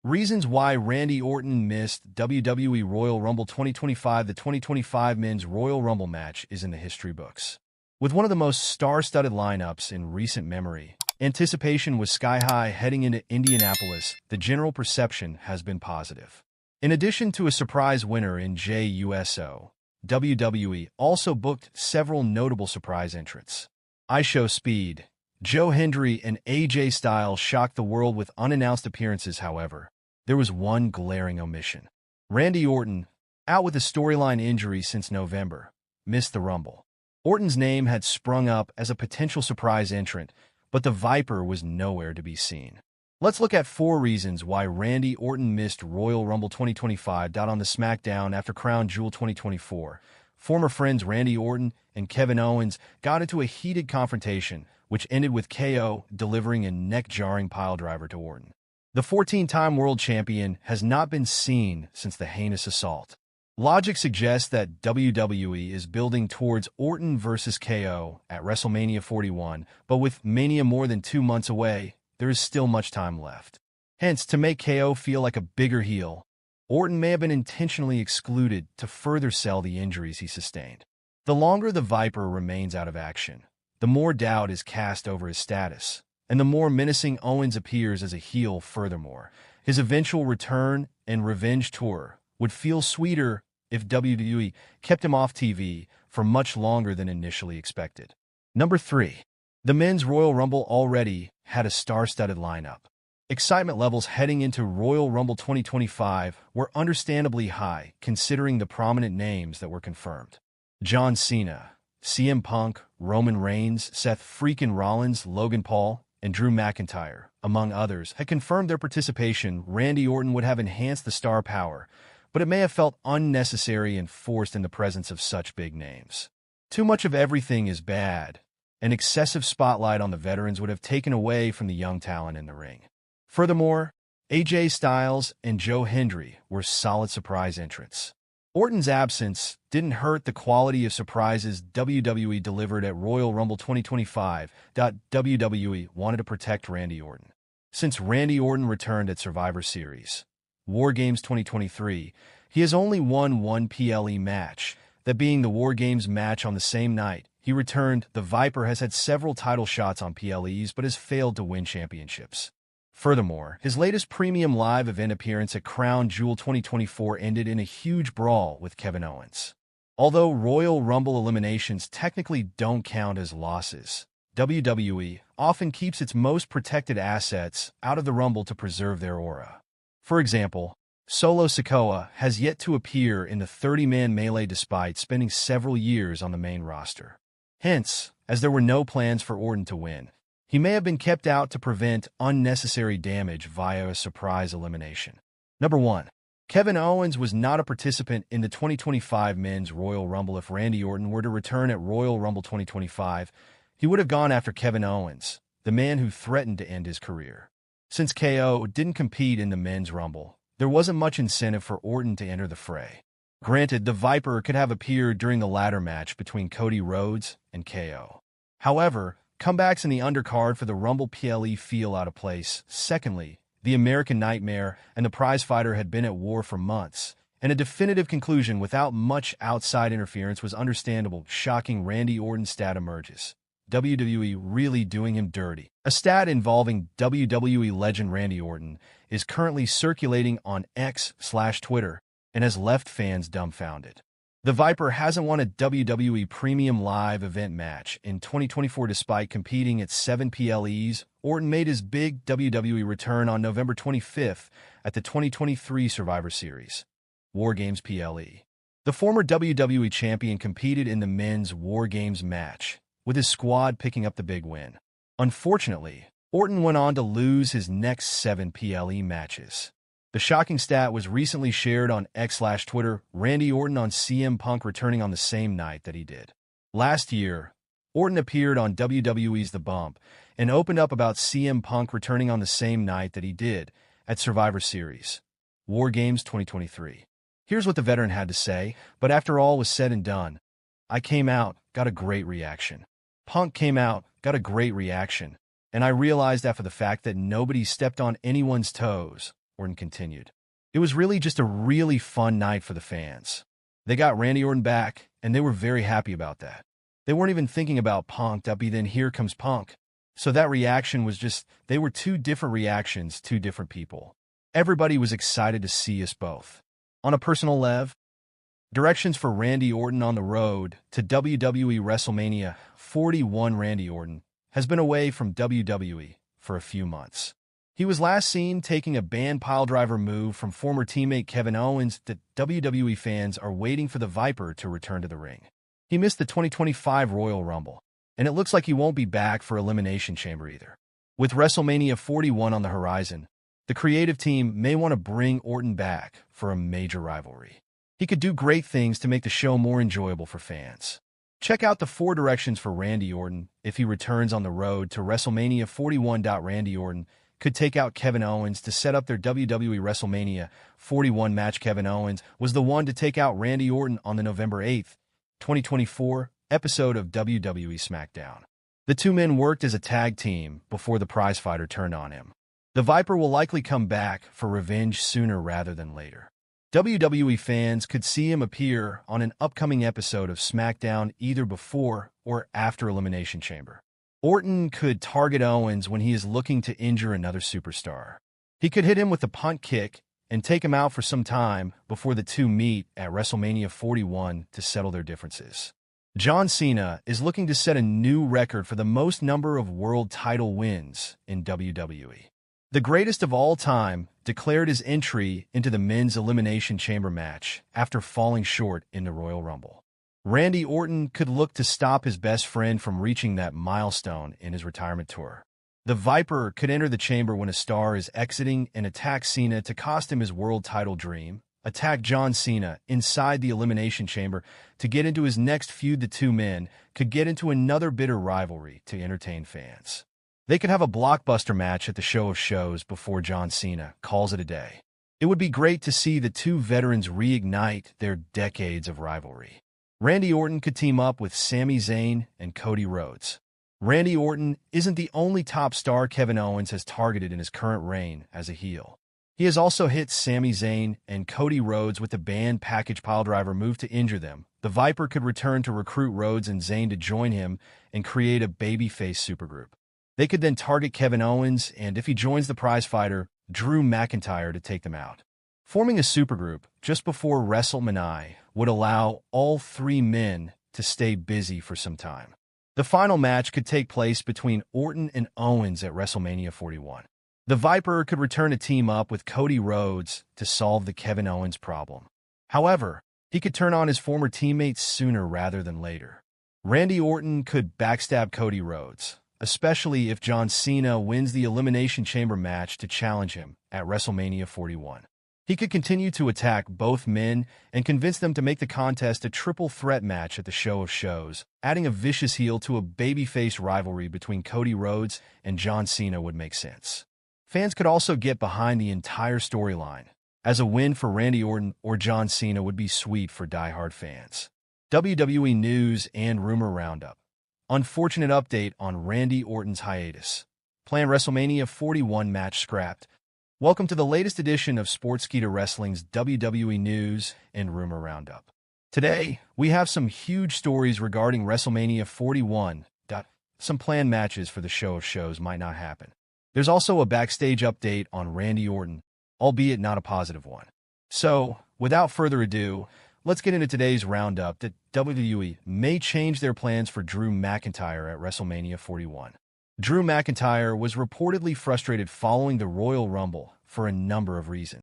Reasons why Randy Orton missed WWE Royal Rumble 2025. The 2025 Men's Royal Rumble match is in the history books. With one of the most star-studded lineups in recent memory, anticipation was sky-high heading into Indianapolis. The general perception has been positive. In addition to a surprise winner in JUSO, WWE also booked several notable surprise entrants. ISHO Speed, Joe Hendry, and AJ Styles shocked the world with unannounced appearances. However, there was one glaring omission. Randy Orton, out with a storyline injury since November, missed the Rumble. Orton's name had sprung up as a potential surprise entrant, but the Viper was nowhere to be seen. Let's look at 4 reasons why Randy Orton missed Royal Rumble 2025. On the SmackDown after Crown Jewel 2024, former friends Randy Orton and Kevin Owens got into a heated confrontation, which ended with KO delivering a neck-jarring piledriver to Orton. The 14-time world champion has not been seen since the heinous assault. Logic suggests that WWE is building towards Orton versus KO at WrestleMania 41, but with Mania more than 2 months away, there is still much time left. Hence, to make KO feel like a bigger heel, Orton may have been intentionally excluded to further sell the injuries he sustained. The longer the Viper remains out of action, the more doubt is cast over his status, and the more menacing Owens appears as a heel. Furthermore, his eventual return and revenge tour would feel sweeter if WWE kept him off TV for much longer than initially expected. Number 3. The Men's Royal Rumble already had a star-studded lineup. Excitement levels heading into Royal Rumble 2025 were understandably high, considering the prominent names that were confirmed. John Cena, CM Punk, Roman Reigns, Seth freaking Rollins, Logan Paul, and Drew McIntyre, among others, had confirmed their participation. Randy Orton would have enhanced the star power, but it may have felt unnecessary and forced in the presence of such big names. Too much of everything is bad. An excessive spotlight on the veterans would have taken away from the young talent in the ring. Furthermore, AJ Styles and Joe Hendry were solid surprise entrants. Orton's absence didn't hurt the quality of surprises WWE delivered at Royal Rumble 2025. WWE wanted to protect Randy Orton. Since Randy Orton returned at Survivor Series War Games 2023, he has only won one PLE match, that being the War Games match on the same night he returned. The Viper has had several title shots on PLEs but has failed to win championships. Furthermore, his latest premium live event appearance at Crown Jewel 2024 ended in a huge brawl with Kevin Owens. Although Royal Rumble eliminations technically don't count as losses, WWE often keeps its most protected assets out of the Rumble to preserve their aura. For example, Solo Sikoa has yet to appear in the 30-man melee despite spending several years on the main roster. Hence, as there were no plans for Orton to win, he may have been kept out to prevent unnecessary damage via a surprise elimination. Number 1. Kevin Owens was not a participant in the 2025 Men's Royal Rumble. If Randy Orton were to return at Royal Rumble 2025, he would have gone after Kevin Owens, the man who threatened to end his career. Since KO didn't compete in the Men's Rumble, there wasn't much incentive for Orton to enter the fray. Granted, the Viper could have appeared during the ladder match between Cody Rhodes and KO. However, comebacks in the undercard for the Rumble PLE feel out of place. Secondly, the American Nightmare and the Prizefighter had been at war for months, and a definitive conclusion without much outside interference was understandable. Shocking Randy Orton stat emerges. WWE really doing him dirty. A stat involving WWE legend Randy Orton is currently circulating on X/Twitter and has left fans dumbfounded. The Viper hasn't won a WWE Premium Live event match in 2024 despite competing at 7 PLEs. Orton made his big WWE return on November 25th at the 2023 Survivor Series War Games PLE. The former WWE champion competed in the men's War Games match, with his squad picking up the big win. Unfortunately, Orton went on to lose his next 7 PLE matches. The shocking stat was recently shared on X/Twitter. Randy Orton on CM Punk returning on the same night that he did. Last year, Orton appeared on WWE's The Bump and opened up about CM Punk returning on the same night that he did at Survivor Series War Games 2023. Here's what the veteran had to say, but after all was said and done, I came out, got a great reaction. Punk came out, got a great reaction. And I realized after the fact that nobody stepped on anyone's toes. Orton continued. It was really just a really fun night for the fans. They got Randy Orton back, and they were very happy about that. They weren't even thinking about Punk.WWE, then here comes Punk. So that reaction was just, they were two different reactions, two different people. Everybody was excited to see us both. On a personal level, directions for Randy Orton on the road to WWE WrestleMania 41. Randy Orton has been away from WWE for a few months. He was last seen taking a banned piledriver move from former teammate Kevin Owens. That WWE fans are waiting for the Viper to return to the ring. He missed the 2025 Royal Rumble, and it looks like he won't be back for Elimination Chamber either. With WrestleMania 41 on the horizon, the creative team may want to bring Orton back for a major rivalry. He could do great things to make the show more enjoyable for fans. Check out the 4 directions for Randy Orton if he returns on the road to WrestleMania 41. Randy Orton could take out Kevin Owens to set up their WWE WrestleMania 41 match. Kevin Owens was the one to take out Randy Orton on the November 8, 2024 episode of WWE SmackDown. The two men worked as a tag team before the Prizefighter turned on him. The Viper will likely come back for revenge sooner rather than later. WWE fans could see him appear on an upcoming episode of SmackDown either before or after Elimination Chamber. Orton could target Owens when he is looking to injure another superstar. He could hit him with the Punt Kick and take him out for some time before the two meet at WrestleMania 41 to settle their differences. John Cena is looking to set a new record for the most number of world title wins in WWE. The greatest of all time declared his entry into the men's Elimination Chamber match after falling short in the Royal Rumble. Randy Orton could look to stop his best friend from reaching that milestone in his retirement tour. The Viper could enter the chamber when a star is exiting and attack Cena to cost him his world title dream, attack John Cena inside the Elimination Chamber to get into his next feud. The two men could get into another bitter rivalry to entertain fans. They could have a blockbuster match at the Show of Shows before John Cena calls it a day. It would be great to see the two veterans reignite their decades of rivalry. Randy Orton could team up with Sami Zayn and Cody Rhodes. Randy Orton isn't the only top star Kevin Owens has targeted in his current reign as a heel. He has also hit Sami Zayn and Cody Rhodes with the banned package piledriver move to injure them. The Viper could return to recruit Rhodes and Zayn to join him and create a babyface supergroup. They could then target Kevin Owens and, if he joins the Prizefighter, Drew McIntyre to take them out. Forming a supergroup just before WrestleMania would allow all three men to stay busy for some time. The final match could take place between Orton and Owens at WrestleMania 41. The Viper could return to team up with Cody Rhodes to solve the Kevin Owens problem. However, he could turn on his former teammates sooner rather than later. Randy Orton could backstab Cody Rhodes, especially if John Cena wins the Elimination Chamber match to challenge him at WrestleMania 41. He could continue to attack both men and convince them to make the contest a triple threat match at the Show of Shows. Adding a vicious heel to a babyface rivalry between Cody Rhodes and John Cena would make sense. Fans could also get behind the entire storyline, as a win for Randy Orton or John Cena would be sweet for diehard fans. WWE News and Rumor Roundup. Unfortunate update on Randy Orton's hiatus. Planned WrestleMania 41 match scrapped. Welcome to the latest edition of Sportskeeda Wrestling's WWE News and Rumor Roundup. Today, we have some huge stories regarding WrestleMania 41. Some planned matches for the Show of Shows might not happen. There's also a backstage update on Randy Orton, albeit not a positive one. So, without further ado, let's get into today's roundup that WWE may change their plans for Drew McIntyre at WrestleMania 41. Drew McIntyre was reportedly frustrated following the Royal Rumble for a number of reasons.